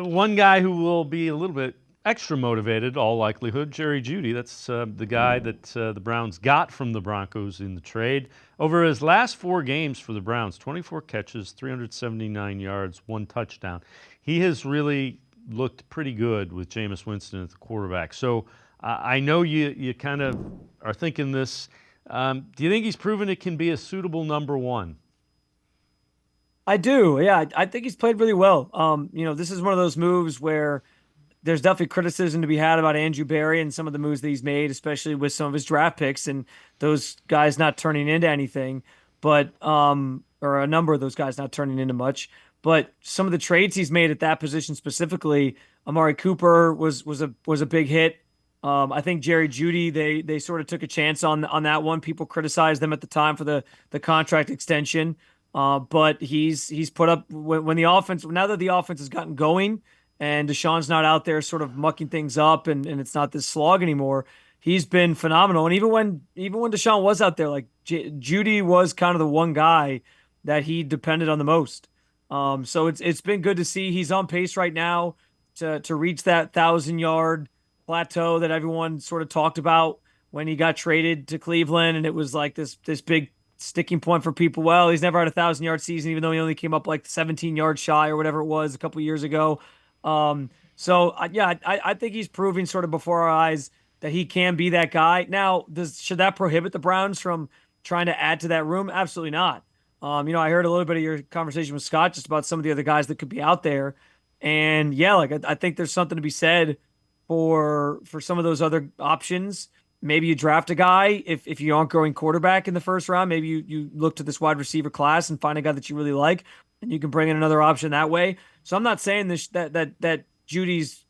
One guy who will be a little bit extra motivated, all likelihood, Jerry Jeudy. That's the guy that the Browns got from the Broncos in the trade. Over his last 4 games for the Browns, 24 catches, 379 yards, 1 touchdown. He has really looked pretty good with Jameis Winston at the quarterback. So I know you kind of are thinking this. Do you think he's proven it can be a suitable number one? I do. Yeah, I think he's played really well. This is one of those moves where there's definitely criticism to be had about Andrew Berry and some of the moves that he's made, especially with some of his draft picks and those guys not turning into anything, or a number of those guys not turning into much. But some of the trades he's made at that position specifically, Amari Cooper was a big hit. I think Jerry Jeudy, they sort of took a chance on that one. People criticized them at the time for the contract extension. But he's put up when the offense, now that the offense has gotten going and Deshaun's not out there sort of mucking things up, and it's not this slog anymore. He's been phenomenal. And even when Deshaun was out there, like Jeudy was kind of the one guy that he depended on the most. So it's been good to see he's on pace right now to reach that 1,000 yard plateau that everyone sort of talked about when he got traded to Cleveland, and it was like this big sticking point for people. Well, he's never had a 1,000 yard season, even though he only came up like 17 yards shy or whatever it was a couple years ago. Yeah, I think he's proving sort of before our eyes that he can be that guy. Now, should that prohibit the Browns from trying to add to that room? Absolutely not. I heard a little bit of your conversation with Scott just about some of the other guys that could be out there, and yeah, like I think there's something to be said for some of those other options. Maybe you draft a guy if you aren't going quarterback in the first round. Maybe you look to this wide receiver class and find a guy that you really like, and you can bring in another option that way. So I'm not saying this that Judy's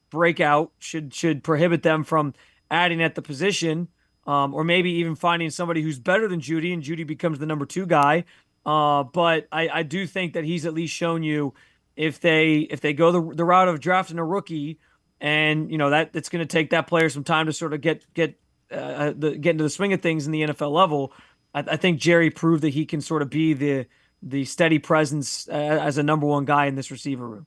breakout should prohibit them from adding at the position, or maybe even finding somebody who's better than Jeudy and Jeudy becomes the number two guy. But I do think that he's at least shown you if they go the route of drafting a rookie, and that it's going to take that player some time to sort of get into the swing of things in the NFL level. I think Jerry proved that he can sort of be the steady presence as a number one guy in this receiver room.